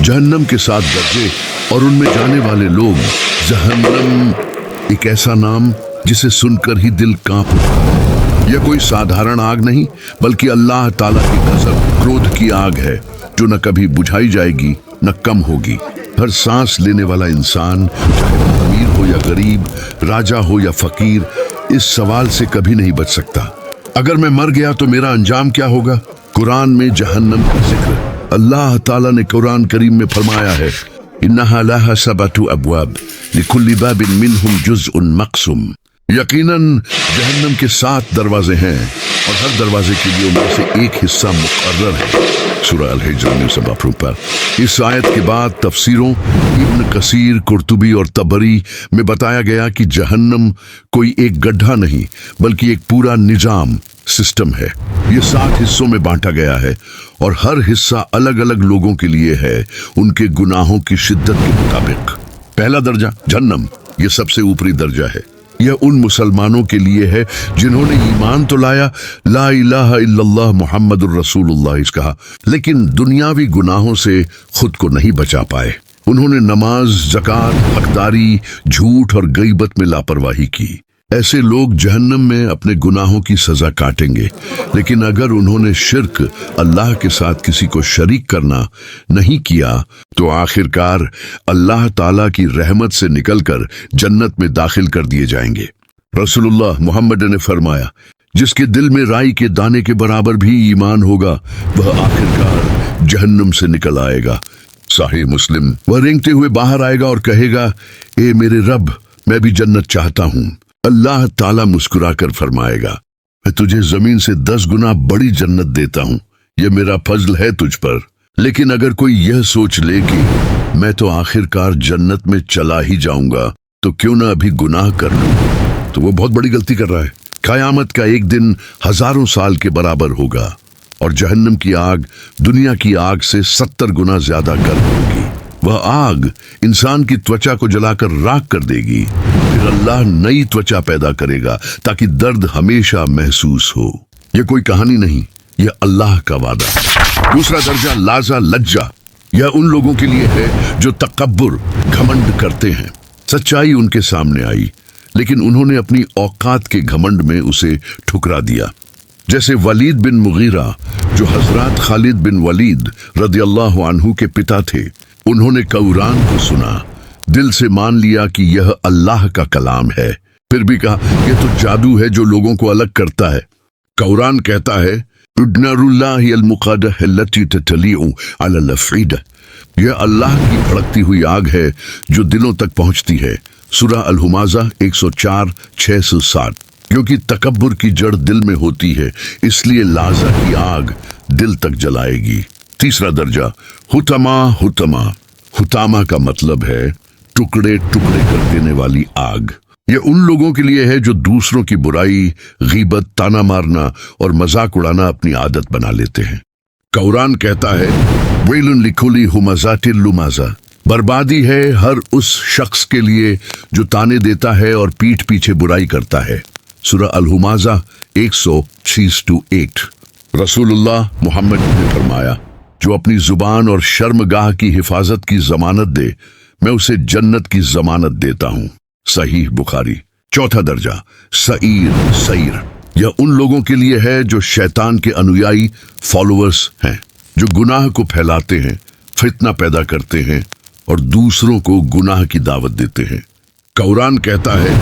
जहन्नम के 7 दर्जे और उनमें जाने वाले लोग। जहन्नम एक ऐसा नाम जिसे सुनकर ही दिल कांप उठता। यह कोई साधारण आग नहीं बल्कि अल्लाह ताला की गजब, क्रोध की आग है जो न कभी बुझाई जाएगी न कम होगी। हर सांस लेने वाला इंसान, चाहे वह अमीर हो या गरीब, राजा हो या फकीर, इस सवाल से कभी नहीं बच सकता, अगर मैं मर गया तो मेरा अंजाम क्या होगा। कुरान में जहन्नम का जिक्र अल्लाह ताला ने कुरान करीम में फरमाया है, इन्नहा लहा सबअतु अब्वाब लिकुल्लि बाबिन मिनहुम जुज़उन मक़सूम। यकीनन जहन्नम के 7 दरवाजे हैं और हर दरवाजे के लिए उनमें से एक हिस्सा मुकर्रर है। सूरह अल-हिज्र में सब पर इस आयत के बाद तफसीरों इब्न कसीर, कुर्तुबी और तबरी में बताया गया कि जहन्नम कोई एक गड्ढा नहीं बल्कि एक पूरा निजाम, सिस्टम है। ये 7 हिस्सों में बांटा गया है और हर हिस्सा अलग अलग लोगों के लिए है, उनके गुनाहों की शिद्दत के मुताबिक। पहला दर्जा जहन्नम, ये सबसे ऊपरी दर्जा है। यह उन मुसलमानों के लिए है जिन्होंने ईमान तो लाया, ला इलाहा इल्लल्लाह मुहम्मदुर रसूलुल्लाह कहा, लेकिन दुनियावी गुनाहों से खुद को नहीं बचा पाए। उन्होंने नमाज, ज़कात, हकदारी, झूठ और गईबत में लापरवाही की। ऐसे लोग जहन्नम में अपने गुनाहों की सजा काटेंगे। लेकिन अगर उन्होंने शिर्क, अल्लाह के साथ किसी को शरीक करना नहीं किया तो आखिरकार अल्लाह ताला की रहमत से निकलकर जन्नत में दाखिल कर दिए जाएंगे। रसूलुल्लाह मुहम्मद ने फरमाया, जिसके दिल में राई के दाने के बराबर भी ईमान होगा वह आखिरकार जहन्नम से निकल आएगा। सही मुस्लिम। वह रेंगते हुए बाहर आएगा और कहेगा, ए मेरे रब, मैं भी जन्नत चाहता हूँ। अल्लाह ताला मुस्कुराकर फरमाएगा, मैं तुझे जमीन से 10 गुना बड़ी जन्नत देता हूँ, यह मेरा फजल है तुझ पर। लेकिन अगर कोई यह सोच ले कि मैं तो आखिरकार जन्नत में चला ही जाऊंगा तो क्यों ना अभी गुनाह कर लूं, तो वो बहुत बड़ी गलती कर रहा है। क़यामत का एक दिन हजारों साल के बराबर होगा और जहन्नम की आग दुनिया की आग से 70 गुना ज्यादा गर्म होगी। वह आग इंसान की त्वचा को जलाकर राख कर देगी। फिर अल्लाह नई त्वचा पैदा करेगा ताकि दर्द हमेशा महसूस हो। यह कोई कहानी नहीं, यह अल्लाह का वादा। दूसरा दर्जा लाजा, लज्जा, यह उन लोगों के लिए है जो तकब्बुर, घमंड करते हैं। सच्चाई उनके सामने आई लेकिन उन्होंने अपनी औकात के घमंड में उसे ठुकरा दिया। जैसे वलीद बिन मुगीरा जो हजरत खालिद बिन वलीद रदियल्लाहु अन्हु के पिता थे। उन्होंने कुरान को सुना, दिल से मान लिया कि यह अल्लाह का कलाम है, फिर भी कहा यह तो जादू है जो लोगों को अलग करता है। कुरान कहता है, यह अल्लाह की भड़कती हुई आग है जो दिलों तक पहुंचती है। सूरह अल-हुमाज़ा 104, 660। क्योंकि तकब्बुर की जड़ दिल में होती है, इसलिए लाजा की आग दिल तक जलाएगी। तीसरा दर्जा हुतमा, हुतमा, हुतामा का मतलब है टुकड़े टुकड़े कर देने वाली आग। यह उन लोगों के लिए है जो दूसरों की बुराई, गीबत, ताना मारना और मजाक उड़ाना अपनी आदत बना लेते हैं। कुरान कहता है, वैलुन लिकुल्लि हुमज़ातिल लुमाज़ा, बर्बादी है हर उस शख्स के लिए जो ताने देता है और पीठ पीछे बुराई करता है। सूरह अल-हुमाज़ा 106-8। रसूलुल्लाह मुहम्मद ने फरमाया, जो अपनी जुबान और शर्मगाह की हिफाजत की जमानत दे, मैं उसे जन्नत की जमानत देता हूँ। सहीह बुखारी। चौथा दर्जा सईर, सईर, यह उन लोगों के लिए है जो शैतान के अनुयायी, फॉलोअर्स हैं, जो गुनाह को फैलाते हैं, फितना पैदा करते हैं और दूसरों को गुनाह की दावत देते हैं। कुरान कहता है,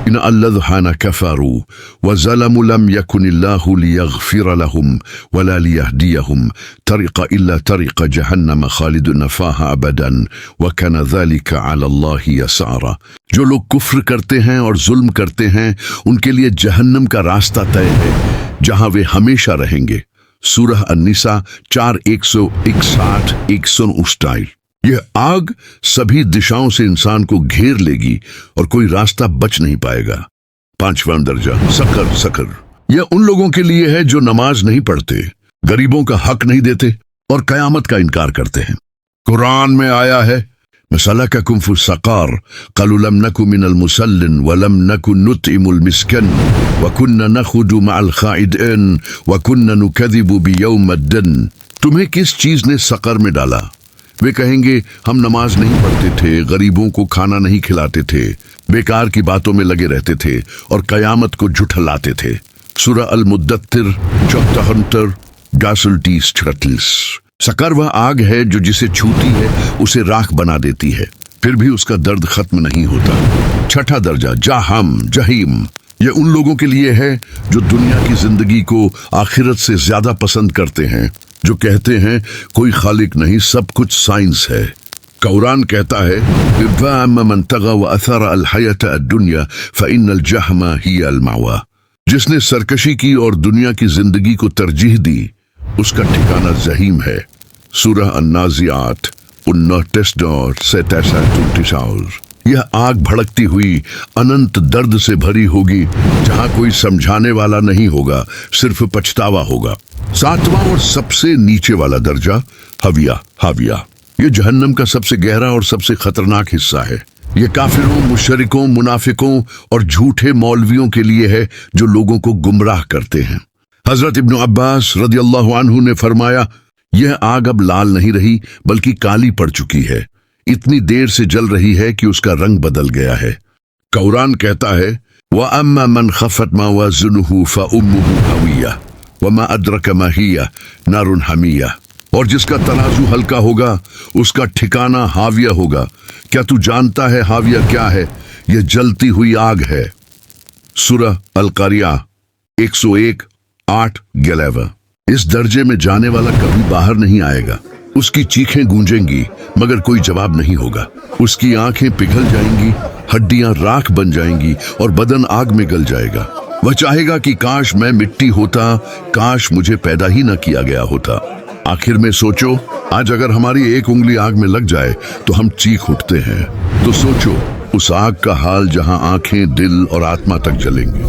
इन अल्लज़ीना कफ़रू व ज़लमू लम यकुनिल्लाहु लियग़फ़िर लहुम वला लियहदियहुम तरीक़ा इल्ला तरीक़ा जहन्नम ख़ालिदून फ़ीहा अबदन व कान ज़ालिका अलल्लाहि यसारा। जो लोग कुफ्र करते हैं और जुल्म करते हैं उनके लिए जहन्नम का रास्ता तय है जहां वे हमेशा रहेंगे। सूरह अन-निसा 4:161-169। यह आग सभी दिशाओं से इंसान को घेर लेगी और कोई रास्ता बच नहीं पाएगा। पांचवां दर्जा सकर, सकर, यह उन लोगों के लिए है जो नमाज नहीं पढ़ते, गरीबों का हक नहीं देते और कयामत का इनकार करते हैं। कुरान में आया है, मसलककुम फी सक़ार क़ालू लम नकु मिनल मुसल्लिन व लम नकु नुतइमुल मिस्किन व कुन्ना नख़ुदु मअल ख़ाइदिन व कुन्ना नुकज़िबु बियौमिद्दीन। तुम्हें किस चीज ने सक़र में डाला? वे कहेंगे हम नमाज नहीं पढ़ते थे, गरीबों को खाना नहीं खिलाते थे, बेकार की बातों में लगे रहते थे और कयामत को झुठलाते थे। सूरह अल मुद्दत्तिर 34 सकर वह आग है जो जिसे छूती है उसे राख बना देती है, फिर भी उसका दर्द खत्म नहीं होता। छठा दर्जा जहम जहीम, ये उन लोगों के लिए है जो दुनिया की जिंदगी को आखिरत से ज्यादा पसंद करते हैं, जो कहते हैं कोई खालिक नहीं, सब कुछ साइंस है। कुरान कहता है मन तगा व अथर अल हयत दुनिया फ़इन्नल जहम हिया अल मावा, जिसने सरकशी की और दुनिया की जिंदगी को तरजीह दी उसका ठिकाना जहीम है। सूरह अन्नाज़ियात 29 यह आग भड़कती हुई अनंत दर्द से भरी होगी, जहां कोई समझाने वाला नहीं होगा, सिर्फ पछतावा होगा। सातवां और सबसे नीचे वाला दर्जा हाविया, ये जहन्नम का सबसे गहरा और सबसे खतरनाक हिस्सा है। ये काफिरों, मुशरिकों, मुनाफिकों और झूठे मौलवियों के लिए है जो लोगों को गुमराह करते हैं। हजरत इब्न अब्बास रदियल्लाहु अन्हु ने फरमाया, यह आग अब लाल नहीं रही बल्कि काली पड़ चुकी है, इतनी देर से जल रही है कि उसका रंग बदल गया है। कुरान कहता है व अम्मा मन खफत मवाज़िनुहु फउम्मुहु हविया वमा अदरक मा हिया नारुन हमिया, और जिसका तराजू हल्का होगा उसका ठिकाना हाविया होगा। क्या तू जानता है हाविया क्या है? यह जलती हुई आग है। सूरह अल कारिया 101:8-11। इस दर्जे में जाने वाला कभी बाहर नहीं आएगा। उसकी चीखें गूंजेंगी मगर कोई जवाब नहीं होगा। उसकी आंखें पिघल जाएंगी, हड्डियां राख बन जाएंगी और बदन आग में गल जाएगा। वह चाहेगा कि काश मैं मिट्टी होता, काश मुझे पैदा ही न किया गया होता। आखिर में सोचो, आज अगर हमारी एक उंगली आग में लग जाए तो हम चीख उठते हैं। तो सोचो उस आग का हाल जहां आंखें, दिल और आत्मा तक जलेंगे।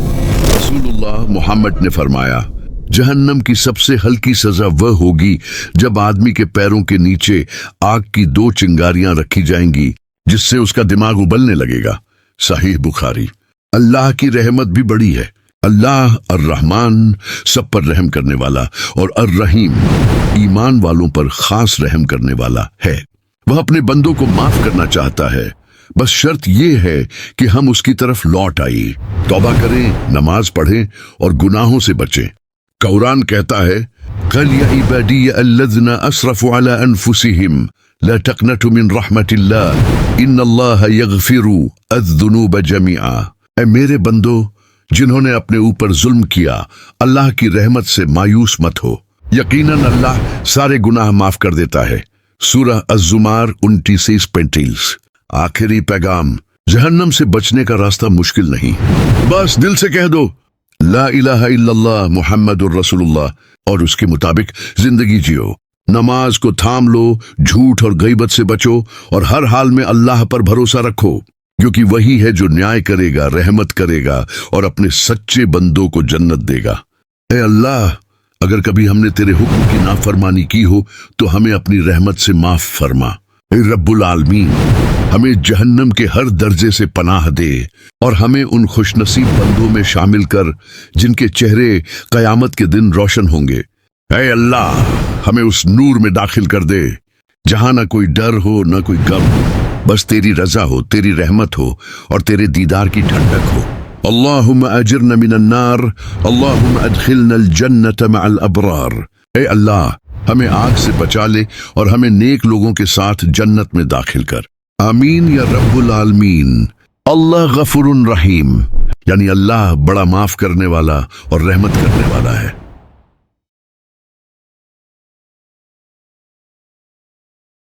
रसूलुल्लाह मुहम्मद ने फरमाया, जहन्नम की सबसे हल्की सजा वह होगी जब आदमी के पैरों के नीचे आग की 2 चिंगारियां रखी जाएंगी जिससे उसका दिमाग उबलने लगेगा। सहीह बुखारी। अल्लाह की रहमत भी बड़ी है। अल्लाह अर्रहमान, सब पर रहम करने वाला, और अर्रहीम, ईमान वालों पर खास रहम करने वाला है। वह अपने बंदों को माफ करना चाहता है, बस शर्त यह है कि हम उसकी तरफ लौट आए, तौबा करें, नमाज पढ़ें और गुनाहों से बचें। कुरान कहता है क़ल या इबादी अल्लज़ीना असरफ़ू अला अनफुसिहिम ला तक़नतू मिन रहमतिल्लाह इन्नल्लाह यग़फ़िरु अज़्ज़ुनूब जमीआ। ऐ मेरे बंदो जिन्होंने अपने ऊपर जुल्म किया, अल्लाह की रहमत से मायूस मत हो, यकीनन अल्लाह सारे गुनाह माफ कर देता है। सूरह अज़्ज़ुमार 29-35। आखिरी पैगाम, जहन्नम से बचने का रास्ता मुश्किल नहीं, बस दिल से कह दो ला इलाहा इल्लल्लाह मुहम्मदुर रसूलुल्लाह और उसके मुताबिक जिंदगी जियो। नमाज को थाम लो, झूठ और गईबत से बचो और हर हाल में अल्लाह पर भरोसा रखो, क्योंकि वही है जो न्याय करेगा, रहमत करेगा और अपने सच्चे बंदों को जन्नत देगा। ऐ अल्लाह, अगर कभी हमने तेरे हुक्म की नाफरमानी की हो तो हमें अपनी रहमत से माफ फरमा। ऐ रब्बुल आलमीन, हमें जहन्नम के हर दर्जे से पनाह दे और हमें उन खुशनसीब बंदों में शामिल कर जिनके चेहरे कयामत के दिन रोशन होंगे। ऐ अल्लाह, हमें उस नूर में दाखिल कर दे जहां न कोई डर हो न कोई गम, बस तेरी रजा हो, तेरी रहमत हो और तेरे दीदार की ठंडक हो। अल्लाहुम्मा अजिरना मिनन नार, अल्लाहुम्मा अदखिलनल जन्नत मअल अबरार। ऐ अल्लाह, हमें आग से बचा ले और हमें नेक लोगों के साथ जन्नत में दाखिल कर। आमीन या रब्बुल आलमीन। अल्लाह गफुरुन रहीम, यानी अल्लाह बड़ा माफ करने वाला और रहमत करने वाला है।